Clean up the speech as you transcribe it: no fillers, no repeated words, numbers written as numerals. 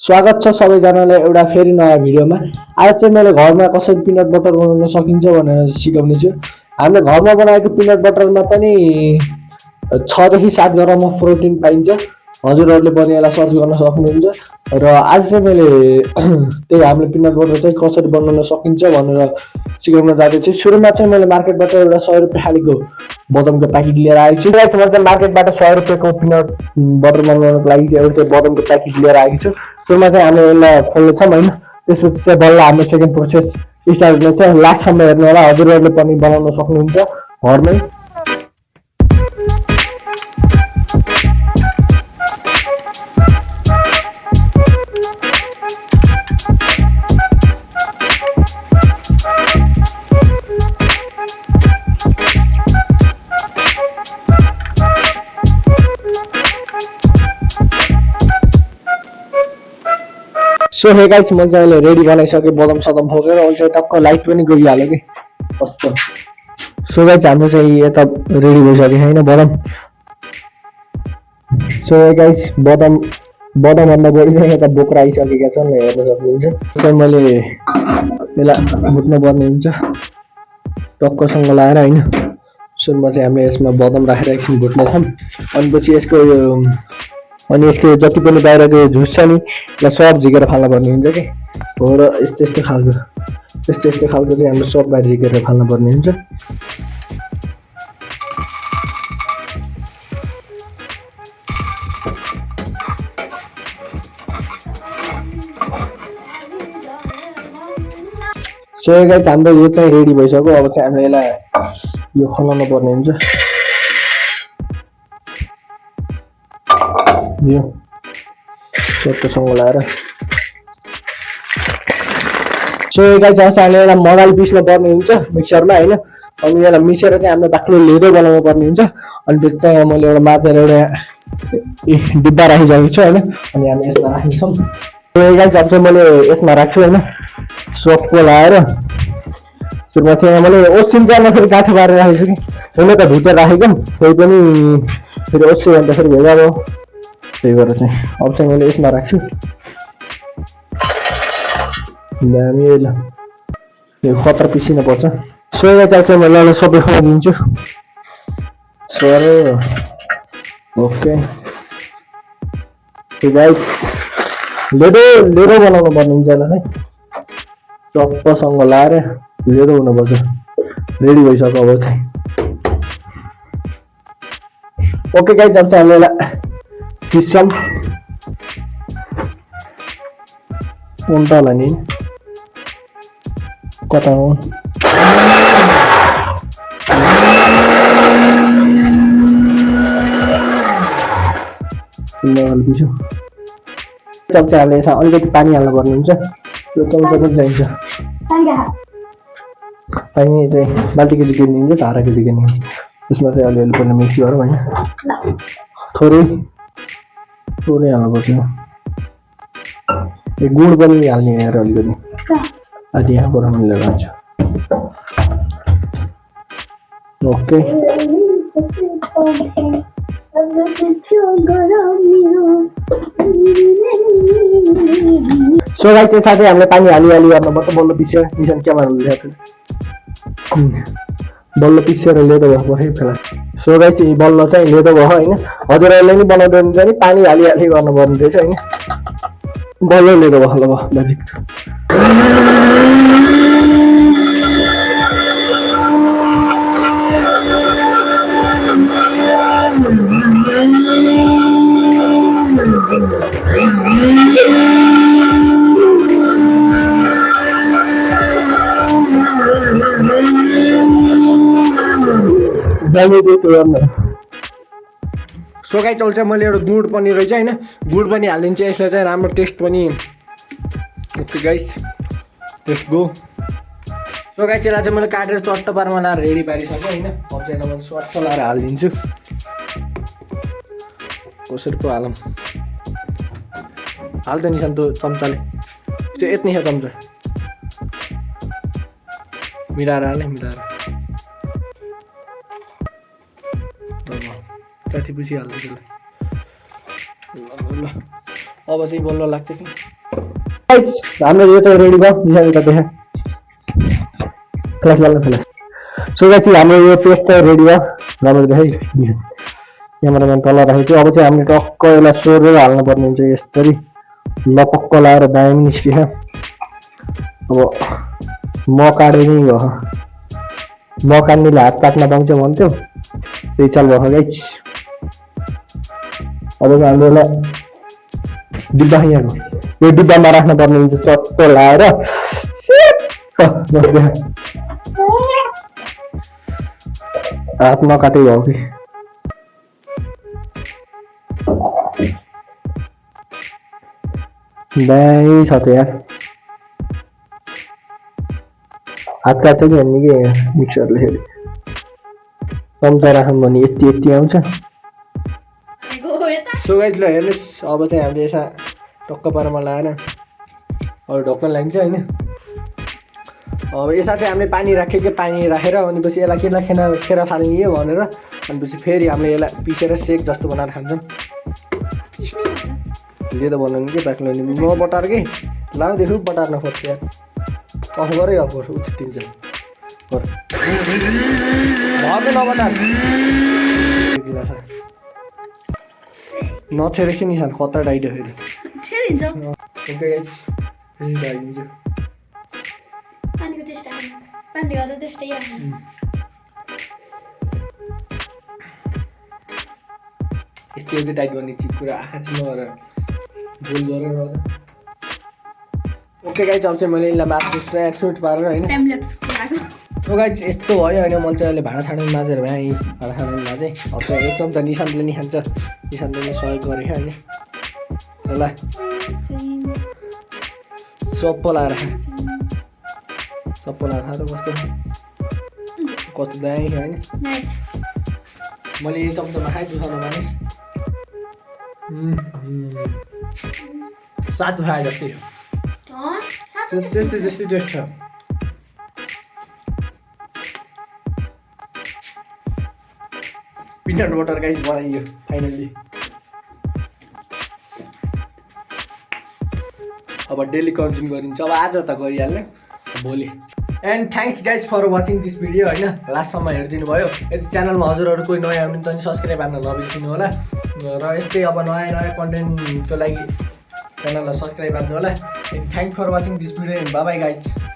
स्वागत छ सबैजनालाई एउटा फेरि नयाँ भिडियोमा। आज चाहिँ मैले घरमा कसरी पिनट बटर बनाउन सकिन्छ भनेर सिकाउने छु। हामीले घरमा बनाएको पिनट बटरमा पनि 6 देखि 7 ग्राम अफ प्रोटिन पाइन्छ। हजुरहरूले पनि यसलाई सर्च गर्न सक्नुहुन्छ। र आज चाहिँ मैले त्यही हामीले पिनट बटर चाहिँ कसरी बनाउन सकिन्छ भनेर सिकाउन जाँदैछु। सुरुमा चाहिँ मैले मार्केटबाट एउटा 100 रुपैयाँ खालीको बदामको प्याकेट लिएर आएको छु। म चाहिँ मार्केटबाट 100 रुपैयाँको पिनट बटर बनाउनको लागि चाहिँ एउटा चाहिँ बदामको प्याकेट लिएर आएको छु। सुरुमा चाहिँ हामीले यसलाई खोल्नेछौँ होइन, त्यसपछि चाहिँ बल्ल हाम्रो सेकेन्ड प्रोसेस स्टार्ट हुनेछ। लास्टसम्म हेर्नु होला, हजुरहरूले पनि बनाउन सक्नुहुन्छ घरमै। सो हे गाइस, मैले चाहिँ अहिले रेडी बनाइसकेँ बदाम सदम ठोकेर। अहिले चाहिँ टक्क लाइट पनि गइहाल्यो कि कस्तो। सो गाइस, हाम्रो चाहिँ यता रेडी भइसक्यो होइन बदाम। सो हे गाइस, बदामभन्दा बढी चाहिँ यता बोक्रा आइसकेका छन्, हेर्न सक्नुहुन्छ। चाहिँ मैले यसलाई भुट्नु पर्ने हुन्छ टक्कसँग लाएर होइन। सुरुमा चाहिँ हामीले यसमा बदाम राखेर एकछिन भुट्नेछौँ। अनि पछि यसको जति पनि बाहिरको झुस छ नि, यसलाई सब झिकेर फाल्न पर्ने हुन्छ कि हो। र यस्तो खालको चाहिँ हाम्रो सब बाहिर झिकेर फाल्न पर्ने हुन्छ। सो गाइस, हाम्रो यो चाहिँ रेडी भइसक्यो। अब चाहिँ हामीले यसलाई यो खनाउनु पर्ने हुन्छ। यो चट्टोसँग लाएर सो गाइस, हामीले यसलाई मजाले पिस्नु पर्ने हुन्छ मिक्सरमा होइन। अनि यसलाई मिसेर चाहिँ हामीले बाक्लो लेदो बनाउनु पर्ने हुन्छ। अनि त्यो चाहिँ मैले एउटा माछेर एउटा डिब्बा राखिसकेको छु होइन। अनि हामी यसमा राख्नेछौँ। सो गाइस, अब चाहिँ मैले यसमा राख्छु होइन, सफ्टको लाएर। सुरुमा चाहिँ मैले ओसिन्छ फेरि काठो पारेर राखेको छु कि, हुन त भित्र राखेको कोही पनि फेरि ओस्यो भने त फेरि भेजा भयो। त्यही भएर चाहिँ अब चाहिँ मैले यसमा राख्छु। दामी यो खतर पिसिनु पर्छ। सो चाहिँ मैले सबै खुवाइदिन्छु। सर ओके गाइस, लेदो बनाउनु पर्ने हुन्छ यसलाई चप्पसँग लाएर लेदो हुनुपर्छ। रेडी भइसक्यो अब चाहिँ। ओके गाइस, अब चाहिँ हामीले पिस्छौँ। उल्टा होला नि कता हो पिसो। अब चाहिँ हामीले यसमा अलिकति पानी हाल्नु पर्ने हुन्छ। यो चम्चा पनि चाहिन्छ। पानी चाहिँ बाल्टीको जिकिर्ने हुन्छ, धाराको जिकिर्ने हुन्छ। त्यसमा चाहिँ अलिअलि पनि मिक्स गरौँ होइन, थोरै हाल्नुपर्छ। यो गुड पनि हाल्ने हेर अलिकति, अलि यहाँबाट मिलेर हुन्छ। ओके सो गाइस, त्यसमा चाहिँ हामीले पानी हाली गर्नुपर्छ। बल्ल पिसेर के भन्नुहुन्छ बल्ल पिसेर लेदो भयो पऱ्यो फेला। सो गाइस, बल्ल चाहिँ लेदो भयो होइन। हजुरहरूले नि बनाउँदै हुन्छ नि पानी हाली गर्नुपर्ने रहेछ होइन। बल्ल लेदो भयो ल दाजु। सो गाइस, चल्छ मैले एउटा गुड पनि रहेछ होइन, गुड पनि हालिदिन्छु। यसले चाहिँ राम्रो टेस्ट पनि। Okay guys, test go. So guys, यसलाई चाहिँ मैले काटेर चट्टो पारमा लाएर रेडी पारिसकेँ होइन। अब चाहिँ यसलाई मैले स्वाट लाएर हालिदिन्छु। कसरी पो हालौँ, हाल्दै नि त्यो चम्चाले, त्यो यति छ चम्चा मिलाएर हाल्ने। मिलाएर साठी पछि हाल्दै त्यसलाई। ल अब चाहिँ बल्ल लाग्छ कि गाइस हाम्रो यो चाहिँ रेडी भयो निशान त देखा फ्ल्यास बल्न फ्ल्यास सो गाइस हाम्रो यो पेस्ट चाहिँ रेडी भयो राम्रो देखाइ क्यामेराम्यान तल राखेको छु अब चाहिँ हामीले टक्क यसलाई सोरेर हाल्नु पर्ने हुन्छ यसरी लपक्क लाएर दामी निस्किन्छ अब म काटे नि भयो म काट्नेले हात काट्न पाउँछ भन्थ्यो त्यही चाल भयो गाइस अब चाहिँ हामीले यसलाई डिब्बा यहाँको यो डिब्बामा राख्न पर्ने हुन्छ चट्ट लाएर हात नकाटे भयो कि दामी छ त यार हात काट्छ कि भन्ने कि मिक्सरले फेरि चम्चा राख्नु भने यति यति आउँछ सो गाइस ल हेर्नुहोस् अब चाहिँ हामीले यसमा टक्क पारामा लाएर अरू ढक्कन लाग्छ होइन अब यसमा चाहिँ हामीले पानी राखेको पानी राखेर अनि पछि यसलाई खेरा फाल्ने हो भनेर अनि पछि फेरि हामीले यसलाई पिसेर सेक जस्तो बनाएर खान्छौँ ले त बनाउनु के बाक्लो नि म बटार कि लाउँदेखि बटार नखोज्छ यार अफ गरे अफ उछिटिन्छ नबटार नछेरेछ नि सान कता डाइडो फेरि छेरिन्छ ओके गाइस यसरी डाइदिन्छु पानीको टेस्ट आयो पानीले गर्दा त्यस्तै आयो यस्तो एउटा टाइट गर्ने चिज पुरा आँखा चाहिँ नगरेर गोल गरेर ओके गाइस अब चाहिँ मैले यसलाई माथि एडसुट पारेर होइन टाइम ल्याप्स गराएको हो गाइस यस्तो भयो होइन मैले चाहिँ अहिले भाँडा छाड्नु माझेर भएँ भाँडा छाड्नु माझेँ अब चाहिँ एक चम्चा निशान्तले नि खान्छ निशान्तले नि सहयोग गरेँ होइन ल सप्पो लाएर सप्पो लाएर खा त कस्तो दामी होइन नाइस मैले यो चम्चामा खाएँ दुखाउनु मानिस सात खाए जस्तै हो त्यस्तै त्यस्तै टेस्ट छ पिनट बटर गाइस बनाइयो फाइनल्ली अब डेली कन्ज्युम गरिन्छ अब आज त गरिहाल्ने भोलि and thanks guys for watching this video होइन लास्टसम्म हेरिदिनु भयो यदि च्यानलमा हजुरहरू कोही नयाँ हुनुहुन्छ भने सब्सक्राइब गर्न नबिर्सिनु होला र यस्तै अब नयाँ कन्टेन्टको लागि च्यानललाई सब्सक्राइब गर्नु होला and thank for watching this video and bye bye guys